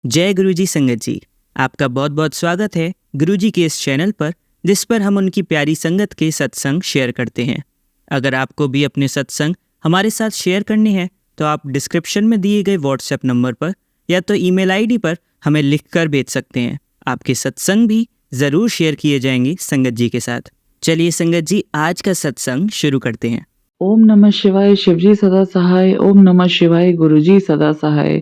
जय गुरुजी संगत जी। आपका बहुत बहुत स्वागत है गुरुजी के इस चैनल पर, जिस पर हम उनकी प्यारी संगत के सत्संग शेयर करते हैं। अगर आपको भी अपने सत्संग हमारे साथ शेयर करने हैं तो आप डिस्क्रिप्शन में दिए गए व्हाट्सएप नंबर पर या तो ईमेल आईडी पर हमें लिखकर भेज सकते हैं। आपके सत्संग भी ज़रूर शेयर किए जाएंगे संगत जी के साथ। चलिए संगत जी, आज का सत्संग शुरू करते हैं। ओम नमः शिवाय। शिवजी सदा सहाय। ओम नमः शिवाय। गुरुजी सदा सहाय।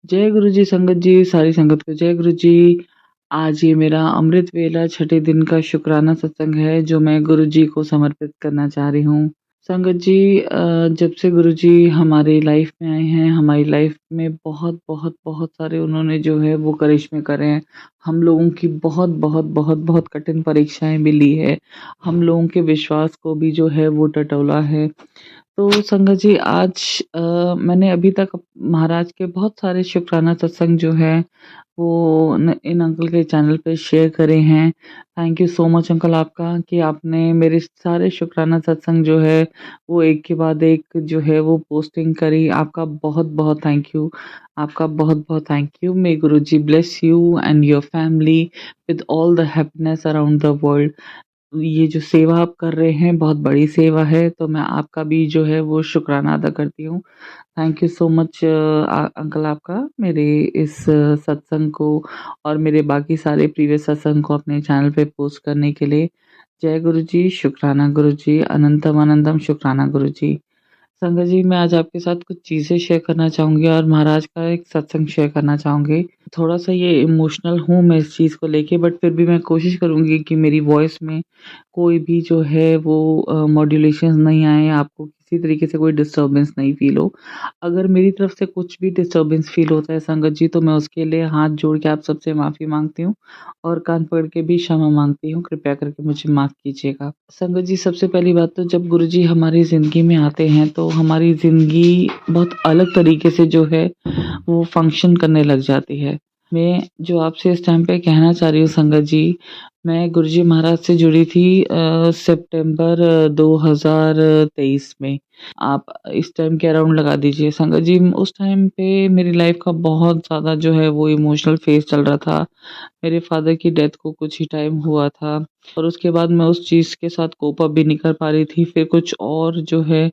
जय गुरुजी संगत जी। सारी संगत को जय गुरुजी। आज ये मेरा अमृत वेला छठे दिन का शुक्राना सत्संग है जो मैं गुरुजी को समर्पित करना चाह रही हूँ। संगत जी, जब से गुरुजी हमारी लाइफ में आए हैं, हमारी लाइफ में बहुत बहुत बहुत सारे उन्होंने जो है वो करिश्मे करे हैं। हम लोगों की बहुत बहुत बहुत बहुत कठिन परीक्षाएं भी ली है। हम लोगों के विश्वास को भी जो है वो टटोला है। तो संगत जी, आज मैंने अभी तक महाराज के बहुत सारे शुक्राना सत्संग जो है वो इन अंकल के चैनल पे शेयर करे हैं। Thank you so much uncle आपका कि आपने मेरे सारे शुक्राना सत्संग जो है वो एक के बाद एक जो है वो पोस्टिंग करी। आपका बहुत बहुत थैंक यू। आपका बहुत बहुत thank you. May Guru ji bless you and your family with all the happiness around the world. ये जो सेवा आप कर रहे हैं बहुत बड़ी सेवा है, तो मैं आपका भी जो है वो शुक्राना अदा करती हूँ। Thank you so much uncle आपका मेरे इस सत्संग को और मेरे बाकी सारे प्रीवियस सत्संग को अपने चैनल पे पोस्ट करने के लिए। जय गुरु जी, शुक्राना गुरु जी, अनंतम अनंतम शुक्राना गुरु जी। संगत जी, मैं आज आपके साथ कुछ चीज़ें शेयर करना चाहूँगी और महाराज का एक सत्संग शेयर करना चाहूँगी। थोड़ा-सा ये इमोशनल हूँ मैं इस चीज़ को लेके, बट फिर भी मैं कोशिश करूँगी कि मेरी वॉइस में कोई भी जो है वो मॉड्यूलेशंस नहीं आए, आपको किसी तरीके से कोई डिस्टर्बेंस नहीं फ़ील हो। अगर मेरी तरफ से कुछ भी डिस्टर्बेंस फ़ील होता है संगत जी, तो मैं उसके लिए हाथ जोड़ के आप सबसे माफ़ी माँगती हूँ और कान पकड़ के भी क्षमा माँगती हूँ। कृपया करके मुझे माफ़ कीजिएगा। संगत जी, सबसे पहली बात तो जब गुरुजी हमारी ज़िंदगी में आते हैं तो हमारी ज़िंदगी बहुत अलग तरीके से जो है वो फ़ंक्शन करने लग जाती है। मैं जो आपसे इस टाइम पे कहना चाह रही हूँ संगत जी, मैं गुरुजी महाराज से जुड़ी थी सितंबर 2023 में। आप इस टाइम के अराउंड लगा दीजिए संगत जी। उस टाइम पे मेरी लाइफ़ का बहुत ज़्यादा जो है वो इमोशनल फ़ेज़ चल रहा था। मेरे फ़ादर की डेथ को कुछ ही टाइम हुआ था और उसके बाद मैं उस चीज़ के साथ कोप अप भी नहीं कर पा रही थी। फिर कुछ और जो है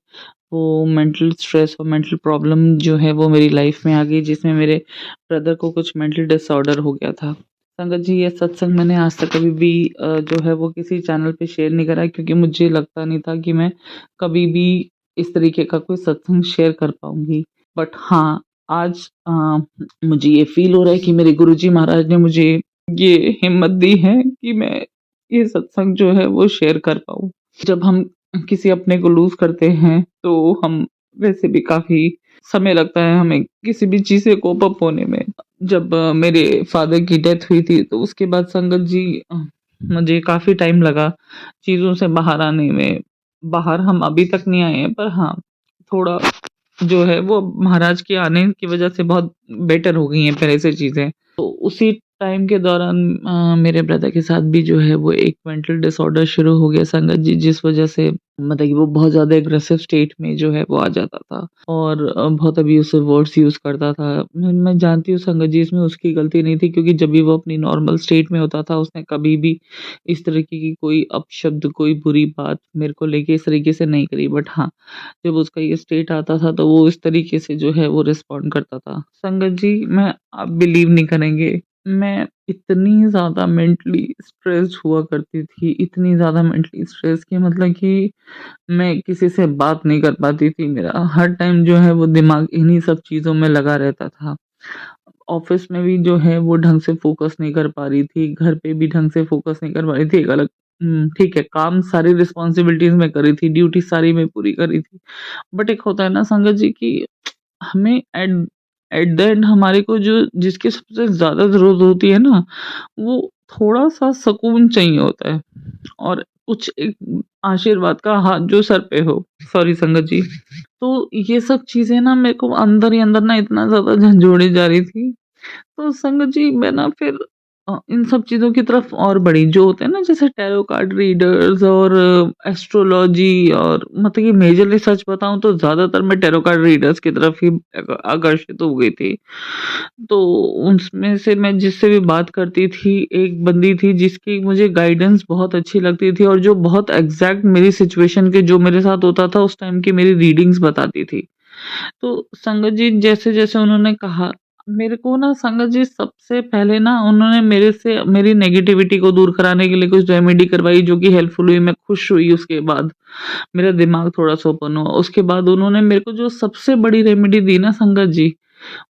वो मेंटल स्ट्रेस और मेंटल प्रॉब्लम जो है वो मेरी लाइफ़ में आ गई, जिसमें मेरे ब्रदर को कुछ मेंटल डिसऑर्डर हो गया था। संगत जी, ये सत्संग मैंने आज तक कभी भी जो है वो किसी चैनल पे शेयर नहीं करा, क्योंकि मुझे लगता नहीं था कि मैं कभी भी इस तरीके का कोई सत्संग शेयर कर पाऊँगी। बट हाँ, आज मुझे ये फ़ील हो रहा है कि मेरे गुरुजी महाराज ने मुझे ये हिम्मत दी है कि मैं ये सत्संग जो है वो शेयर कर पाऊँ। जब हम किसी अपने को लूज़ करते हैं तो हम वैसे भी काफ़ी समय लगता है हमें किसी भी चीज़ से कोप अप होने में। जब मेरे फ़ादर की डेथ हुई थी तो उसके बाद संगत जी, मुझे काफ़ी टाइम लगा चीज़ों से बाहर आने में। बाहर हम अभी तक नहीं आए हैं, पर हाँ, थोड़ा जो है वो महाराज के आने की वज़ह से बहुत बेटर हो गई हैं पहले से चीज़ें। तो उसी टाइम के दौरान मेरे ब्रदर के साथ भी जो है वो एक मेंटल डिसऑर्डर शुरू हो गया संगत जी, जिस वज़ह से मतलब कि वो बहुत ज़्यादा एग्रेसिव स्टेट में जो है वो आ जाता था और बहुत अब्यूसिव वर्ड्स यूज़ करता था। मैं जानती हूँ संगत जी, इसमें उसकी गलती नहीं थी, क्योंकि जब भी वो अपनी नॉर्मल स्टेट में होता था उसने कभी भी इस तरीके की कोई अपशब्द, कोई बुरी बात मेरे को लेके इस तरीके से नहीं करी। बट हाँ, जब उसका ये स्टेट आता था तो वो इस तरीके से जो है वो रिस्पॉन्ड करता था। संगत जी, आप बिलीव नहीं करेंगे, मैं इतनी ज़्यादा मेंटली स्ट्रेस्ड हुआ करती थी, इतनी ज़्यादा मेंटली स्ट्रेस कि मतलब कि मैं किसी से बात नहीं कर पाती थी। मेरा हर टाइम जो है वो दिमाग इन्हीं सब चीज़ों में लगा रहता था। ऑफ़िस में भी जो है वो ढंग से फ़ोकस नहीं कर पा रही थी, घर पे भी ढंग से फ़ोकस नहीं कर पा रही थी। एक अलग ठीक है, काम सारी रिस्पॉन्सिबिलिटीज़ मैं कर रही थी, ड्यूटी सारी मैं पूरी कर रही थी। बट एक होता है ना संगत जी कि हमें एट एट द एंड हमारे को जो जिसकी सबसे ज़्यादा ज़रूरत होती है ना, वो थोड़ा-सा सुकून चाहिए होता है और कुछ एक आशीर्वाद का हाथ जो सर पे हो। सॉरी संगत जी। तो ये सब चीज़ें ना मेरे को अंदर ही अंदर ना इतना ज़्यादा झंझोड़ी जा रही थी। तो संगत जी, मैं ना फिर इन सब चीज़ों की तरफ और बढ़ी, जो होते हैं ना जैसे टैरो कार्ड रीडर्स और एस्ट्रोलॉजी, और मतलब कि मेजरली सच बताऊँ तो ज़्यादातर मैं टैरो कार्ड रीडर्स की तरफ ही आकर्षित हो गई थी। तो उसमें से मैं जिससे भी बात करती थी, एक बंदी थी जिसकी मुझे गाइडेंस बहुत अच्छी लगती थी और जो बहुत एग्ज़ैक्ट मेरी सिचुएशन के जो मेरे साथ होता था उस टाइम की मेरी रीडिंग्स बताती थी। तो संगत जी जैसे-जैसे उन्होंने कहा, मेरे को ना संगत जी सबसे पहले ना उन्होंने मेरे से मेरी नेगेटिविटी को दूर कराने के लिए कुछ रेमेडी करवाई जो कि हेल्पफुल हुई, मैं खुश हुई उसके बाद। मेरा दिमाग थोड़ा-सा ओपन हुआ। उसके बाद उन्होंने मेरे को जो सबसे बड़ी रेमेडी दी ना संगत जी,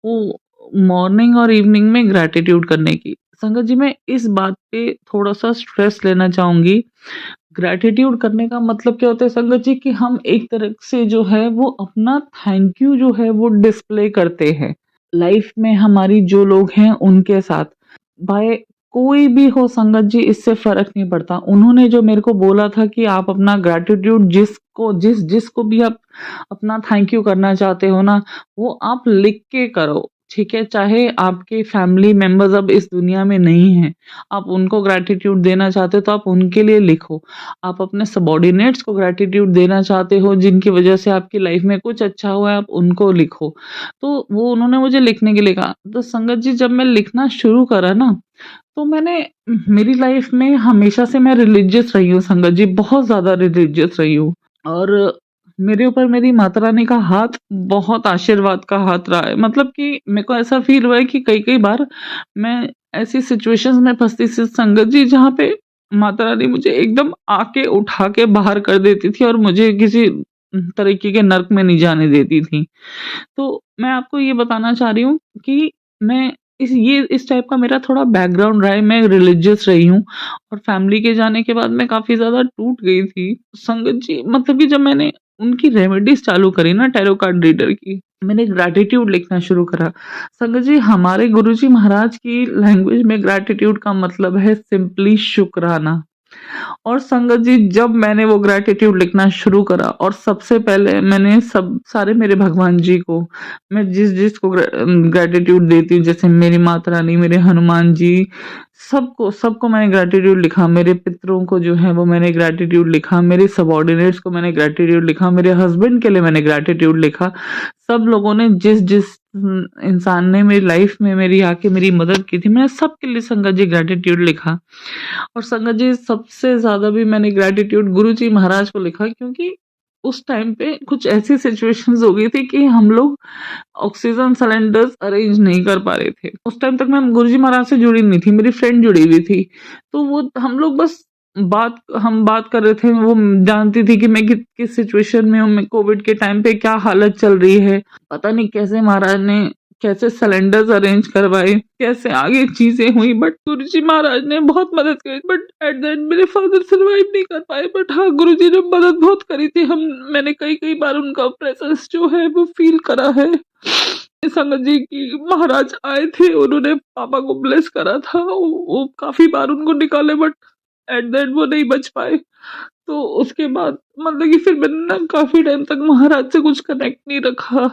वो मॉर्निंग और इवनिंग में ग्रैटिट्यूड करने की। संगत जी मैं इस बात पे थोड़ा-सा स्ट्रेस लेना चाहूँगी। ग्रैटिट्यूड करने का मतलब क्या होता है संगत जी, कि हम एक तरह से जो है वो अपना थैंक यू जो है वो डिस्प्ले करते हैं। लाइफ में हमारी जो लोग हैं उनके साथ, भाई कोई भी हो संगत जी, इससे फ़र्क नहीं पड़ता। उन्होंने जो मेरे को बोला था कि आप अपना ग्रैटिट्यूड जिसको भी आप अपना थैंक यू करना चाहते हो ना, वो आप लिख के करो, ठीक है? चाहे आपके फैमिली मेंबर्स अब इस दुनिया में नहीं हैं, आप उनको ग्रैटिट्यूड देना चाहते हो तो आप उनके लिए लिखो। आप अपने सबॉर्डिनेट्स को ग्रैटिट्यूड देना चाहते हो जिनकी वज़ह से आपकी लाइफ में कुछ अच्छा हुआ है, आप उनको लिखो। तो वो उन्होंने मुझे लिखने के लिए कहा। तो संगत जी जब मैं लिखना शुरू करा ना, तो मैंने मेरी लाइफ में हमेशा से मैं रिलीजियस रही हूँ संगत जी, बहुत ज़्यादा रिलीजियस रही हूँ। और मेरे ऊपर मेरी माता रानी का हाथ, बहुत आशीर्वाद का हाथ रहा है। मतलब कि मेरे को ऐसा फ़ील हुआ है कि कई-कई बार मैं ऐसी सिचुएशंस में फँसती थी संगत जी, जहाँ पे माता रानी मुझे एकदम आके उठा के बाहर कर देती थी और मुझे किसी तरीके के नर्क में नहीं जाने देती थी। तो मैं आपको ये बताना चाह रही हूँ कि मैं इस टाइप का मेरा थोड़ा बैकग्राउंड रहा है, मैं रिलीजियस रही हूँ और फैमिली के जाने के बाद मैं काफ़ी ज़्यादा टूट गई थी। संगत जी मतलब कि जब मैंने उनकी रेमेडीज़ चालू करी ना टैरो कार्ड रीडर की, मैंने ग्रैटिट्यूड लिखना शुरू करा। संगत जी हमारे गुरुजी महाराज की लैंग्वेज में ग्रैटिट्यूड का मतलब है सिंपली शुकराना। और संगत जी जब मैंने वो ग्रैटिट्यूड लिखना शुरू करा और सबसे पहले मैंने सब सारे मेरे भगवान जी को, मैं जिस-जिसको ग्रैटिट्यूड देती हूँ, जैसे मेरी माता रानी, मेरे हनुमान जी, सबको मैंने ग्रैटिट्यूड लिखा। मेरे पितरों को जो है वो मैंने ग्रैटिट्यूड लिखा, मेरे सबॉर्डिनेट्स को मैंने ग्रैटिट्यूड लिखा, मेरे हस्बैंड के लिए मैंने ग्रैटिट्यूड लिखा। सब लोगों ने जिस-जिस इंसान ने मेरी लाइफ में मेरी आके मेरी मदद की थी, मैंने सबके लिए संगत जी ग्रैटिट्यूड लिखा। और संगत जी सबसे ज़्यादा भी मैंने ग्रैटिट्यूड गुरुजी महाराज को लिखा, क्योंकि उस टाइम पे कुछ ऐसी सिचुएशंस हो गई थी कि हम लोग ऑक्सीजन सिलेंडर्स अरेंज नहीं कर पा रहे थे। उस टाइम तक मैं गुरुजी महाराज से जुड़ी नहीं थी, मेरी फ्रेंड जुड़ी हुई थी। तो वो हम लोग बस हम बात कर रहे थे, वो जानती थी कि मैं किस सिचुएशन में हूँ, मैं कोविड के टाइम पे क्या हालत चल रही है। पता नहीं कैसे महाराज ने कैसे सिलेंडर्स अरेंज करवाए, कैसे आगे चीज़ें हुई, बट गुरुजी महाराज ने बहुत मदद करी। बट एट द एंड मेरे फादर सर्वाइव नहीं कर पाए, बट हाँ, गुरुजी ने मदद बहुत करी थी। मैंने कई-कई बार उनका प्रेज़ेंस जो है वो फ़ील करा है। संगत जी की महाराज आए थे, उन्होंने पापा को ब्लेस करा था। वो काफ़ी बार उनको निकाले, बट एट द एंड वो नहीं बच पाए। तो उसके बाद मतलब कि फिर मैंने ना काफ़ी टाइम तक महाराज से कुछ कनेक्ट नहीं रखा।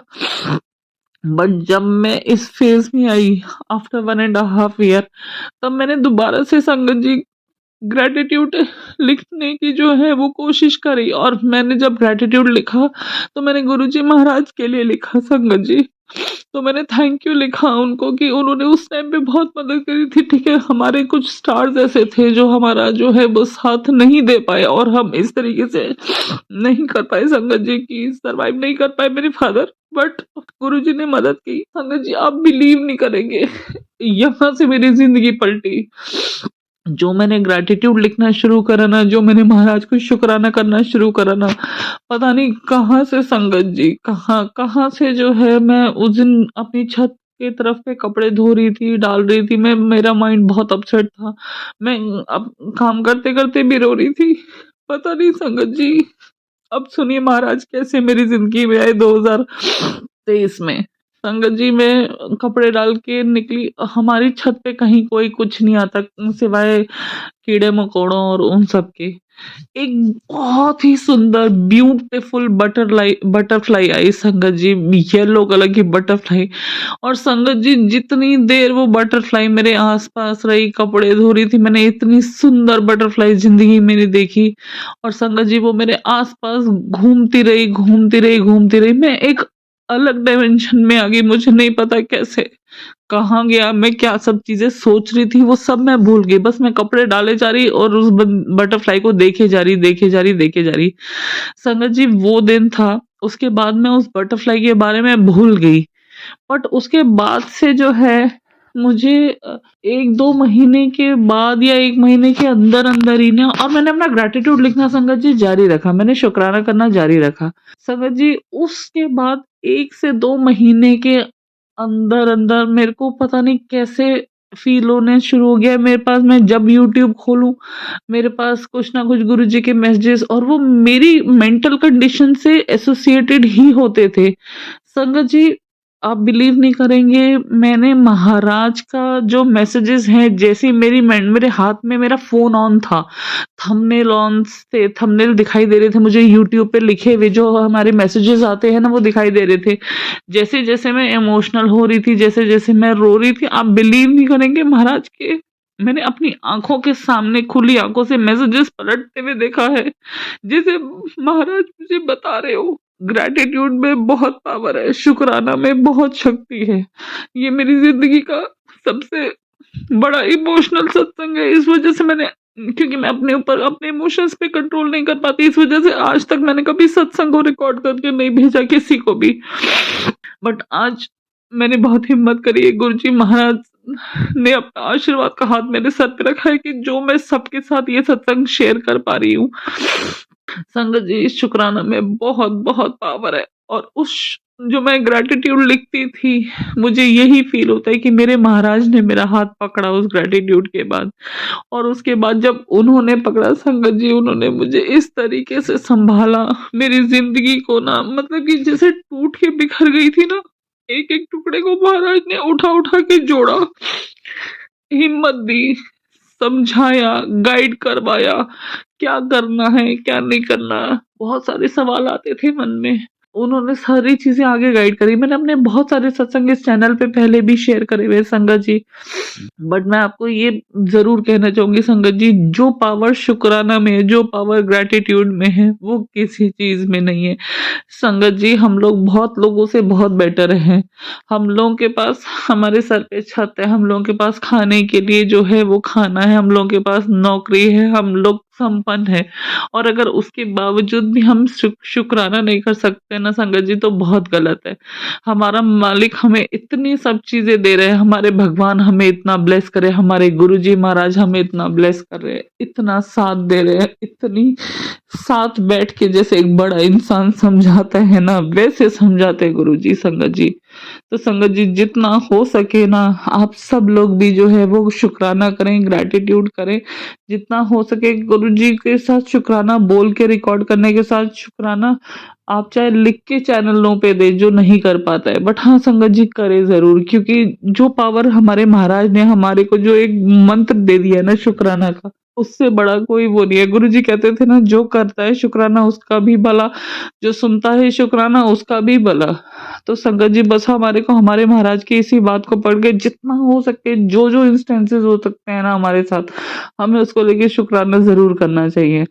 बट जब मैं इस फ़ेज़ में I after 1 and a half year, तब मैंने दोबारा से संगत जी ग्रैटिट्यूड लिखने की जो है वो कोशिश करी, और मैंने जब ग्रैटिट्यूड लिखा तो मैंने गुरुजी महाराज के लिए लिखा संगत जी। तो मैंने थैंक यू लिखा उनको कि उन्होंने उस टाइम पे बहुत मदद करी थी। ठीक है, हमारे कुछ स्टार्स ऐसे थे जो हमारा जो है वो साथ नहीं दे पाए और हम इस तरीके से नहीं कर पाए संगत जी, की सर्वाइव नहीं कर पाए मेरे फादर, बट गुरुजी ने मदद की। संगत जी आप बिलीव नहीं करेंगे यहाँ से मेरी ज़िंदगी पलटी। जो मैंने ग्रैटिट्यूड लिखना शुरू करा ना, जो मैंने महाराज को शुकराना करना शुरू करा ना, पता नहीं कहाँ से संगत जी, कहाँ से जो है, मैं उस दिन अपनी छत की तरफ पे कपड़े धो रही थी, डाल रही थी, मेरा माइंड बहुत अपसेट था। मैं अब काम करते-करते भी रो रही थी। पता नहीं संगत जी, अब सुनिए महाराज कैसे मेरी ज़िंदगी में आए 2023 में। संगत जी मैं कपड़े डाल के निकली, हमारी छत पे कहीं कोई कुछ नहीं आता सिवाय कीड़े मकोड़ों और उन सब के। एक बहुत ही सुंदर ब्यूटीफुल बटरफ्लाई आई संगत जी, येलो कलर की बटरफ्लाई। और संगत जी जितनी देर वो बटरफ्लाई मेरे आसपास रही, कपड़े धो रही थी, मैंने इतनी सुंदर बटरफ्लाई जिंदगी में नहीं देखी। और संगत जी वो मेरे आसपास घूमती रही, घूमती रही, घूमती रही। मैं एक अलग डायमेंशन में आ गई, मुझे नहीं पता कैसे कहाँ गया मैं, क्या सब चीजें सोच रही थी वो सब मैं भूल गई। बस मैं कपड़े डाले जा रही और उस बटरफ्लाई को देखे जा रही, देखे जा रही, देखे जा रही। संगत जी वो दिन था, उसके बाद मैं उस बटरफ्लाई के बारे में भूल गई। बट उसके बाद से जो है मुझे 1-2 महीने के बाद या 1 महीने के अंदर-अंदर ही ना, और मैंने अपना ग्रैटिट्यूड लिखना संगत जी जारी रखा, मैंने शुक्राना करना जारी रखा। संगत जी उसके बाद 1 से 2 महीने के अंदर-अंदर मेरे को पता नहीं कैसे फ़ील होने शुरू हो गया मेरे पास, मैं जब यूट्यूब खोलूँ, मेरे पास कुछ ना कुछ गुरुजी के मैसेजेस, और वो मेरी मेंटल कंडीशन से एसोसिएटेड ही होते थे। संगत जी आप बिलीव नहीं करेंगे, मैंने महाराज का जो मैसेजेस हैं, जैसे ही मेरे हाथ में मेरा फ़ोन ऑन था, थंबनेल ऑन थे, थंबनेल दिखाई दे रहे थे मुझे यूट्यूब पे लिखे हुए, जो हमारे मैसेजेस आते हैं ना वो दिखाई दे रहे थे। जैसे-जैसे मैं इमोशनल हो रही थी, जैसे-जैसे मैं रो रही थी, आप बिलीव नहीं करेंगे महाराज के मैंने अपनी आँखों के सामने खुली आँखों से मैसेजेस पलटते हुए देखा है। जैसे महाराज मुझे बता रहे हो, ग्रैटिट्यूड में बहुत पावर है, शुक्राना में बहुत शक्ति है। ये मेरी ज़िंदगी का सबसे बड़ा इमोशनल सत्संग है। इस वज़ह से मैंने, क्योंकि मैं अपने ऊपर अपने इमोशंस पे कंट्रोल नहीं कर पाती, इस वज़ह से आज तक मैंने कभी सत्संग को रिकॉर्ड करके नहीं भेजा किसी को भी। बट आज मैंने बहुत हिम्मत करी है, गुरुजी महाराज ने अपना आशीर्वाद का हाथ मेरे सर पे रखा है कि जो मैं सबके साथ ये सत्संग शेयर कर पा रही हूँ। संगत जी इस शुक्राना में बहुत बहुत पावर है। और उस जो मैं ग्रैटिट्यूड लिखती थी, मुझे यही फील होता है कि मेरे महाराज ने मेरा हाथ पकड़ा उस ग्रैटिट्यूड के बाद। और उसके बाद जब उन्होंने पकड़ा संगत जी, उन्होंने मुझे इस तरीके से संभाला, मेरी जिंदगी को ना, मतलब कि जैसे टूट के बिखर गई थी ना, एक एक टुकड़े को महाराज ने उठा उठा के जोड़ा, हिम्मत दी, समझाया, गाइड करवाया, क्या करना है, क्या नहीं करना। बहुत सारे सवाल आते थे मन में, उन्होंने सारी चीज़ें आगे गाइड करी। मैंने अपने बहुत सारे सत्संग इस चैनल पे पहले भी शेयर करे हुए संगत जी। बट मैं आपको ये ज़रूर कहना चाहूँगी संगत जी, जो पावर शुक्राना में है, जो पावर ग्रैटिट्यूड में है, वो किसी चीज़ में नहीं है। संगत जी हम लोग बहुत लोगों से बहुत बेटर हैं। हम लोगों के पास हमारे सर पे छत है, हम लोगों के पास खाने के लिए जो है वो खाना है, हम लोगों के पास नौकरी है, हम लोग संपन्न है। और अगर उसके बावजूद भी हम शुक्राना नहीं कर सकते ना संगत जी, तो बहुत गलत है। हमारा मालिक हमें इतनी सब चीज़ें दे रहे हैं, हमारे भगवान हमें इतना ब्लेस करे, हमारे गुरुजी महाराज हमें इतना ब्लेस कर रहे हैं, इतना साथ दे रहे हैं, इतनी साथ बैठ के जैसे एक बड़ा इंसान समझाता है ना, वैसे समझाते हैं गुरुजी संगत जी। तो संगत जी जितना हो सके ना, आप सब लोग भी जो है वो शुक्राना करें, ग्रैटिट्यूड करें। जितना हो सके गुरुजी के साथ शुक्राना बोल के, रिकॉर्ड करने के साथ शुक्राना आप चाहे लिख के चैनलों पे दे, जो नहीं कर पाता है। बट हाँ संगत जी करे ज़रूर, क्योंकि जो पावर हमारे महाराज ने हमारे को जो एक मंत्र दे दिया है ना शुक्राना का, उससे बड़ा कोई वो नहीं है। गुरुजी कहते थे ना, जो करता है शुक्राना उसका भी भला, जो सुनता है शुक्राना उसका भी भला। तो संगत जी बस हमारे को हमारे महाराज की इसी बात को पढ़ के जितना हो सके, जो जो इंस्टेंसेस हो सकते हैं ना हमारे साथ, हमें उसको लेके शुक्राना ज़रूर करना चाहिए।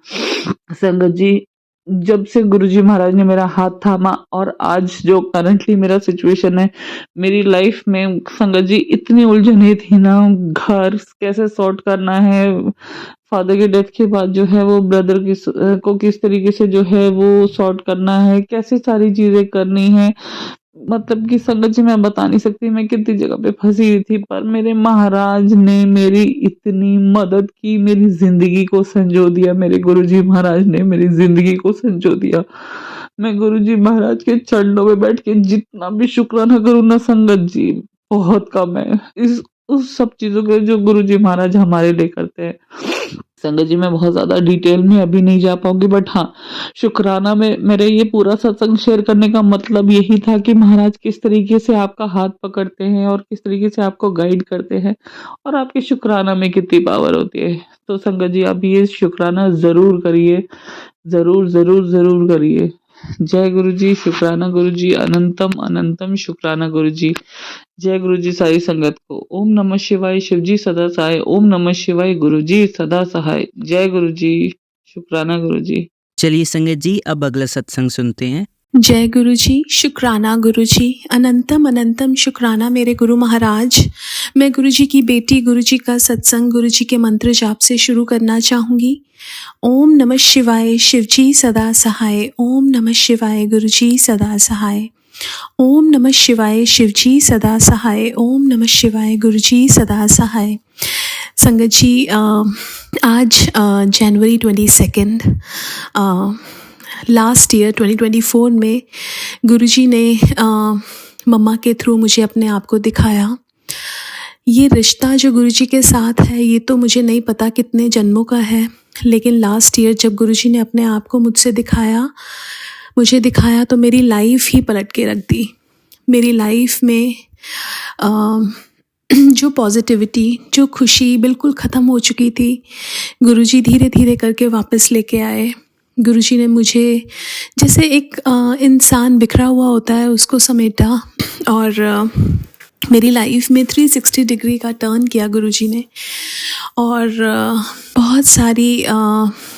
संगत जी जब से गुरुजी महाराज ने मेरा हाथ थामा, और आज जो करंटली मेरा सिचुएशन है मेरी लाइफ में संगत जी, इतनी उलझने थी ना, घर कैसे सॉर्ट करना है, फादर की डेथ के बाद जो है वो ब्रदर को किस तरीके से जो है वो सॉर्ट करना है, कैसे सारी चीजें करनी है, मतलब कि संगत जी मैं बता नहीं सकती मैं कितनी जगह पे फंसी हुई थी। पर मेरे महाराज ने मेरी इतनी मदद की, मेरी जिंदगी को संजो दिया, मेरे गुरुजी महाराज ने मेरी जिंदगी को संजो दिया। मैं गुरुजी महाराज के चरणों में बैठ के जितना भी शुक्राना करूँ ना संगत जी, बहुत कम है इस उस सब चीजों के जो गुरुजी महाराज हमारे लिए करते हैं। संगत जी मैं बहुत ज़्यादा डिटेल में अभी नहीं जा पाऊँगी, बट हाँ, शुकराना में मेरे ये पूरा सत्संग शेयर करने का मतलब यही था कि महाराज किस तरीके से आपका हाथ पकड़ते हैं और किस तरीके से आपको गाइड करते हैं और आपके शुकराना में कितनी पावर होती है। तो संगत जी आप ये शुकराना ज़रूर करिए, ज़रूर, ज़रूर, ज़रूर करिए। जय गुरु जी, शुकराना गुरु जी, अनंतम अनंतम शुकराना गुरु जी। जय गुरु जी सारी संगत को। ओम नमः शिवाय, शिव जी सदा सहाय। ओम नमः शिवाय, गुरु जी सदा सहाय। जय गुरु जी, शुकराना गुरु जी। चलिए संगत जी, अब अगला सत्संग सुनते हैं। जय गुरु जी, शुकराना गुरु जी, अनंतम अनंतम शुकराना मेरे गुरु महाराज। मैं गुरु जी की बेटी, गुरु जी का सत्संग गुरु जी के मंत्र जाप से शुरू करना चाहूँगी। ओम नमः शिवाय, शिव जी सदा सहाय। ओम नमः शिवाय, गुरु जी सदा सहाय। ओम नमः शिवाय, शिव जी सदा सहाय। ओम नमः शिवाय, गुरु जी सदा सहाय। संगत जी, आज जनवरी 22 लास्ट ईयर 2024 में गुरुजी ने मम्मा के थ्रू मुझे अपने आप को दिखाया। ये रिश्ता जो गुरुजी के साथ है ये तो मुझे नहीं पता कितने जन्मों का है, लेकिन लास्ट ईयर जब गुरुजी ने अपने आप को मुझे दिखाया तो मेरी लाइफ ही पलट के रख दी। मेरी लाइफ में जो पॉजिटिविटी, जो खुशी बिल्कुल ख़त्म हो चुकी थी, गुरुजी धीरे धीरे करके वापस लेके आए। गुरुजी ने मुझे जैसे एक इंसान बिखरा हुआ होता है उसको समेटा और मेरी लाइफ में 360 डिग्री का टर्न किया गुरुजी ने और बहुत सारी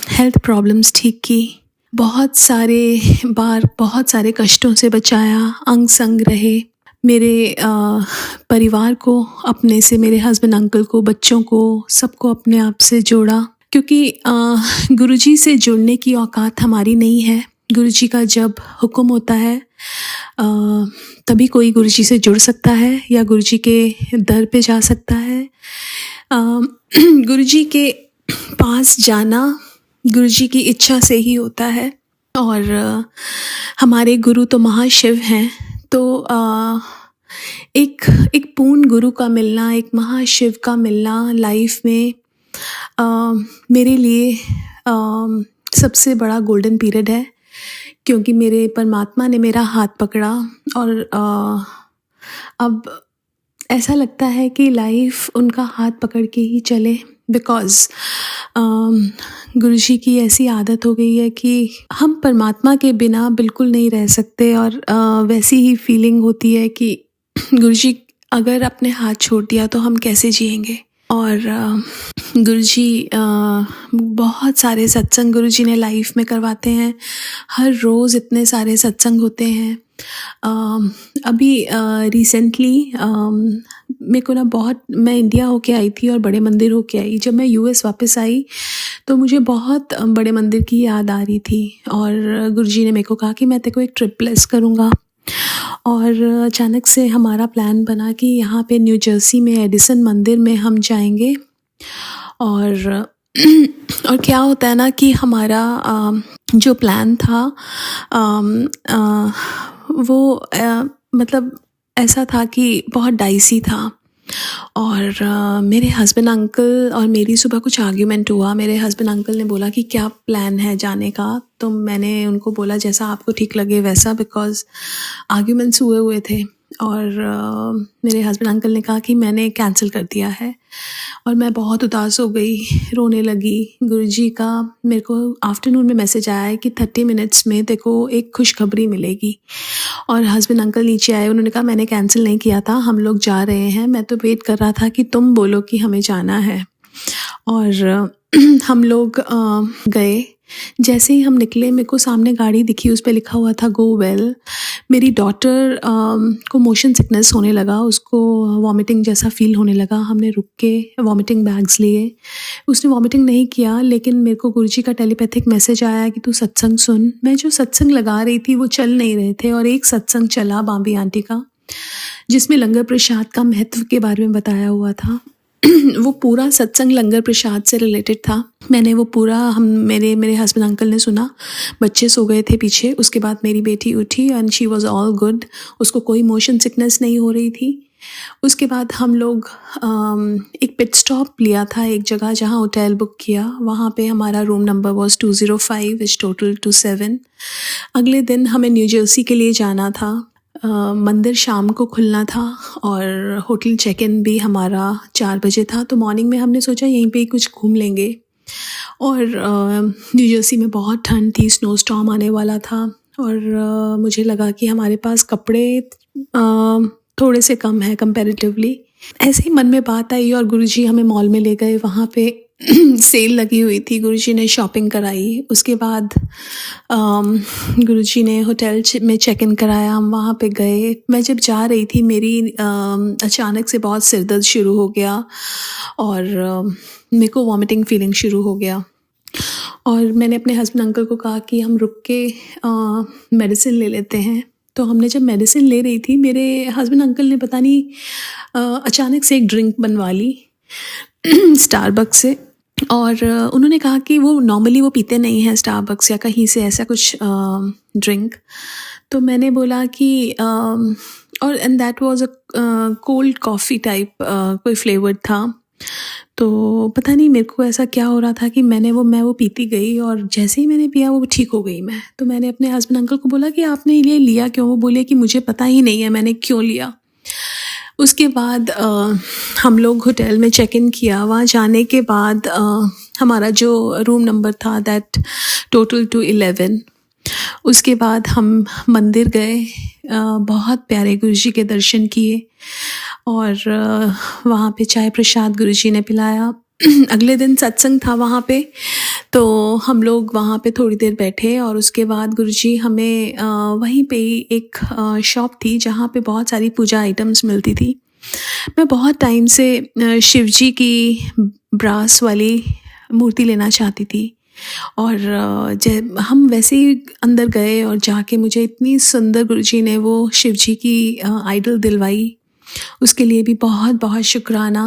हेल्थ प्रॉब्लम्स ठीक की, बहुत सारे कष्टों से बचाया, अंग संग रहे। मेरे परिवार को अपने से, मेरे हस्बैंड अंकल को, बच्चों को, सबको अपने आप से जोड़ा, क्योंकि गुरुजी से जुड़ने की औकात हमारी नहीं है। गुरुजी का जब हुक्म होता है तभी कोई गुरुजी से जुड़ सकता है या गुरुजी के दर पे जा सकता है। गुरुजी के पास जाना गुरुजी की इच्छा से ही होता है और हमारे गुरु तो महाशिव हैं। तो एक पूर्ण गुरु का मिलना, एक महाशिव का मिलना लाइफ में मेरे लिए सबसे बड़ा गोल्डन पीरियड है, क्योंकि मेरे परमात्मा ने मेरा हाथ पकड़ा और अब ऐसा लगता है कि लाइफ उनका हाथ पकड़ के ही चले। बिकॉज़ गुरुजी की ऐसी आदत हो गई है कि हम परमात्मा के बिना बिल्कुल नहीं रह सकते और वैसी ही फीलिंग होती है कि गुरुजी अगर अपने हाथ छोड़ दिया तो हम कैसे जिएंगे। और गुरुजी बहुत सारे सत्संग गुरुजी ने लाइफ में करवाते हैं। हर रोज़ इतने सारे सत्संग होते हैं। अभी रिसेंटली मेरे को मैं इंडिया होके आई थी और बड़े मंदिर होके आई। जब मैं यूएस वापस आई तो मुझे बहुत बड़े मंदिर की याद आ रही थी और गुरुजी ने मेरे को कहा कि मैं तेरे को एक ट्रिप प्लेस करूँगा। और अचानक से हमारा प्लान बना कि यहाँ पे न्यू जर्सी में एडिसन मंदिर में हम जाएंगे। और क्या होता है ना कि हमारा जो प्लान था वो मतलब ऐसा था कि बहुत डाइसी था। और मेरे हस्बैंड अंकल और मेरी सुबह कुछ आर्ग्यूमेंट हुआ। मेरे हस्बैंड अंकल ने बोला कि क्या प्लान है जाने का, तो मैंने उनको बोला जैसा आपको ठीक लगे वैसा, बिकॉज़ आर्ग्यूमेंट्स हुए थे। और मेरे हस्बैंड अंकल ने कहा कि मैंने कैंसिल कर दिया है और मैं बहुत उदास हो गई, रोने लगी। गुरुजी का मेरे को आफ्टरनून में मैसेज आया है कि 30 मिनट्स में तेरे को एक खुशखबरी मिलेगी। और हस्बैंड अंकल नीचे आए, उन्होंने कहा मैंने कैंसिल नहीं किया था, हम लोग जा रहे हैं, मैं तो वेट कर रहा था कि तुम बोलो कि हमें जाना है। और हम लोग गए। जैसे ही हम निकले मेरे को सामने गाड़ी दिखी, उस पर लिखा हुआ था गो वेल। मेरी डॉटर को मोशन सिकनेस होने लगा, उसको वॉमिटिंग जैसा फील होने लगा। हमने रुक के वॉमिटिंग बैग्स लिए। उसने वॉमिटिंग नहीं किया, लेकिन मेरे को गुरुजी का टेलीपैथिक मैसेज आया कि तू सत्संग सुन। मैं जो सत्संग लगा रही थी वो चल नहीं रहे थे और एक सत्संग चला बाम्बी आंटी का, जिसमें लंगर प्रसाद का महत्व के बारे में बताया हुआ था। वो पूरा सत्संग लंगर प्रसाद से रिलेटेड था। मैंने वो पूरा मेरे हस्बैंड अंकल ने सुना। बच्चे सो गए थे पीछे। उसके बाद मेरी बेटी उठी and she was all good. उसको कोई मोशन सिकनेस नहीं हो रही थी। उसके बाद हम लोग एक पिट स्टॉप लिया था एक जगह जहाँ होटल बुक किया। वहाँ पे हमारा room number was 205 which total two 7। अगले दिन हमें न्यू जर्सी के लिए जाना था। मंदिर शाम को खुलना था और होटल चेक इन भी हमारा 4 बजे था। तो मॉर्निंग में हमने सोचा यहीं पे ही कुछ घूम लेंगे। और न्यू जर्सी में बहुत ठंड थी, स्नो स्टॉर्म आने वाला था और मुझे लगा कि हमारे पास कपड़े थोड़े से कम है कंपैरेटिवली। ऐसे ही मन में बात आई और गुरुजी हमें मॉल में ले गए। वहाँ पे सेल लगी हुई थी, गुरुजी ने शॉपिंग कराई। उसके बाद गुरुजी ने होटल में चेक इन कराया। हम वहाँ पे गए। मैं जब जा रही थी मेरी अचानक से बहुत सिर दर्द शुरू हो गया और मेरे को वॉमिटिंग फीलिंग शुरू हो गया। और मैंने अपने हस्बैंड अंकल को कहा कि हम रुक के मेडिसिन ले लेते हैं। तो हमने जब मेडिसिन ले रही थी, मेरे हस्बैंड अंकल ने पता नहीं अचानक से एक ड्रिंक बनवा ली स्टारबक्स से। और उन्होंने कहा कि वो नॉर्मली वो पीते नहीं हैं स्टारबक्स या कहीं से ऐसा कुछ ड्रिंक। तो मैंने बोला कि और and that was a cold coffee type कोई फ्लेवर था। तो पता नहीं मेरे को ऐसा क्या हो रहा था कि मैं वो पीती गई और जैसे ही मैंने पिया वो ठीक हो गई मैं। तो मैंने अपने हस्बैंड अंकल को बोला कि आपने ये लिया क्यों? वो बोले कि मुझे पता ही नहीं है मैंने क्यों लिया। उसके बाद हम लोग होटल में चेक इन किया। वहाँ जाने के बाद हमारा जो रूम नंबर था दैट टोटल टू 11। उसके बाद हम मंदिर गए, बहुत प्यारे गुरुजी के दर्शन किए और वहाँ पे चाय प्रसाद गुरुजी ने पिलाया। अगले दिन सत्संग था वहाँ पे, तो हम लोग वहाँ पे थोड़ी देर बैठे और उसके बाद गुरुजी हमें वहीं पे ही एक शॉप थी जहाँ पे बहुत सारी पूजा आइटम्स मिलती थी। मैं बहुत टाइम से शिवजी की ब्रास वाली मूर्ति लेना चाहती थी और जब हम वैसे ही अंदर गए और जाके मुझे इतनी सुंदर गुरुजी ने वो शिवजी की आइडल दिलवाई, उसके लिए भी बहुत बहुत शुक्राना।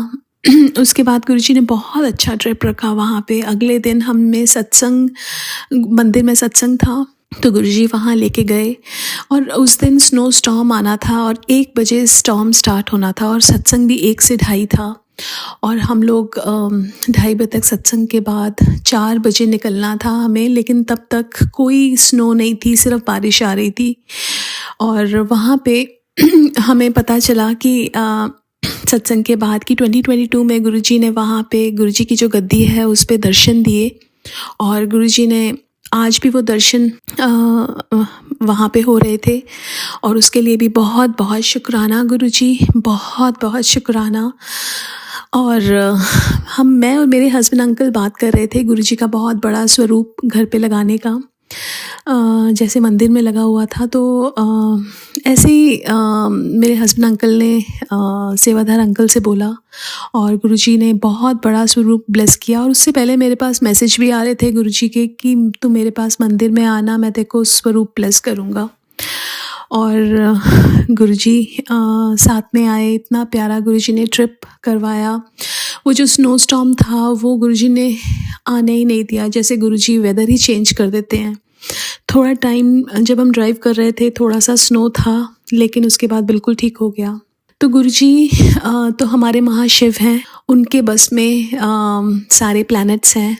उसके बाद गुरुजी ने बहुत अच्छा ट्रिप रखा वहाँ पे। अगले दिन हमें सत्संग, मंदिर में सत्संग था तो गुरुजी वहाँ लेके गए और उस दिन स्नो स्टॉर्म आना था और 1 बजे स्टॉर्म स्टार्ट होना था और सत्संग भी 1 से 2:30 था। और हम लोग 2:30 बजे तक सत्संग के बाद 4 बजे निकलना था हमें, लेकिन तब तक कोई स्नो नहीं थी, सिर्फ बारिश आ रही थी। और वहाँ पे हमें पता चला कि सत्संग के बाद कि 2022 में गुरुजी ने वहाँ पे गुरुजी की जो गद्दी है उस पे दर्शन दिए और गुरुजी ने आज भी वो दर्शन वहाँ पे हो रहे थे और उसके लिए भी बहुत बहुत शुक्राना गुरुजी, बहुत बहुत शुक्राना। और मैं और मेरे हस्बैंड अंकल बात कर रहे थे गुरुजी का बहुत बड़ा स्वरूप घर पे लगाने का, जैसे मंदिर में लगा हुआ था। तो ऐसे ही मेरे हस्बैंड अंकल ने सेवादार अंकल से बोला और गुरुजी ने बहुत बड़ा स्वरूप ब्लेस किया। और उससे पहले मेरे पास मैसेज भी आ रहे थे गुरुजी के कि तू मेरे पास मंदिर में आना, मैं तेरे को स्वरूप ब्लेस करूँगा। और गुरुजी साथ में आए, इतना प्यारा गुरुजी ने ट्रिप करवाया। वो जो स्नो स्टॉर्म था वो गुरुजी ने आने ही नहीं दिया, जैसे गुरुजी वेदर ही चेंज कर देते हैं। थोड़ा टाइम जब हम ड्राइव कर रहे थे थोड़ा सा स्नो था, लेकिन उसके बाद बिल्कुल ठीक हो गया। तो गुरुजी तो हमारे महाशिव हैं, उनके बस में सारे प्लैनेट्स हैं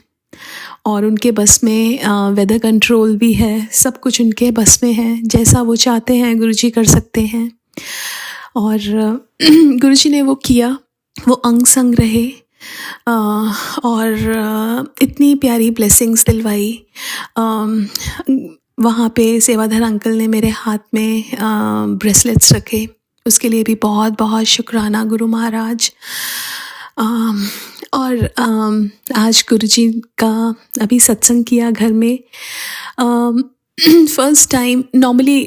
और उनके बस में वेदर कंट्रोल भी है, सब कुछ उनके बस में है। जैसा वो चाहते हैं गुरुजी कर सकते हैं। और गुरुजी ने वो किया, वो अंग संग रहे और इतनी प्यारी ब्लेसिंग्स दिलवाई। वहाँ पे सेवाधार अंकल ने मेरे हाथ में ब्रेसलेट्स रखे, उसके लिए भी बहुत बहुत शुक्राना गुरु महाराज। और आज गुरुजी का अभी सत्संग किया घर में, फर्स्ट टाइम। नॉर्मली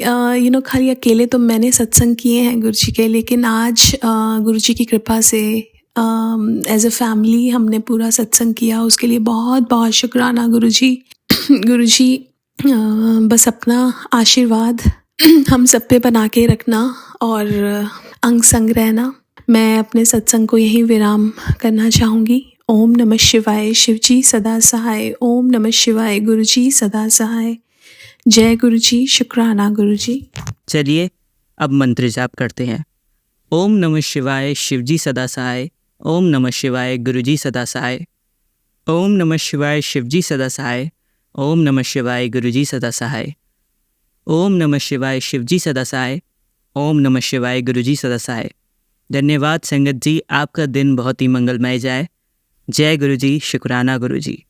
खाली अकेले तो मैंने सत्संग किए हैं गुरुजी के, लेकिन आज गुरुजी की कृपा से एज अ फैमिली हमने पूरा सत्संग किया, उसके लिए बहुत बहुत शुक्राना गुरुजी। गुरुजी बस अपना आशीर्वाद हम सब पे बना के रखना और अंग संग रहना। मैं अपने सत्संग को यहीं विराम करना चाहूँगी। ओम नमः शिवाय, शिवजी सदा सहाय। ओम नमः शिवाय, गुरुजी सदा सहाय। जय गुरुजी, शुक्राना गुरुजी। चलिए अब मंत्र जाप करते हैं। ओम नमः शिवाय शिवजी सदा सहाय। ओम नमः शिवाय गुरुजी सदा सहाय। ओम नमः शिवाय शिवजी सदा सहाय। ओम नमः शिवाय गुरुजी सदा सहाय। ओम नमः शिवाय शिवजी सदा सहाय। ओम नमः शिवाय गुरुजी सदा सहाय। धन्यवाद संगत जी, आपका दिन बहुत ही मंगलमय जाए। जय गुरुजी, शुक्राना गुरुजी।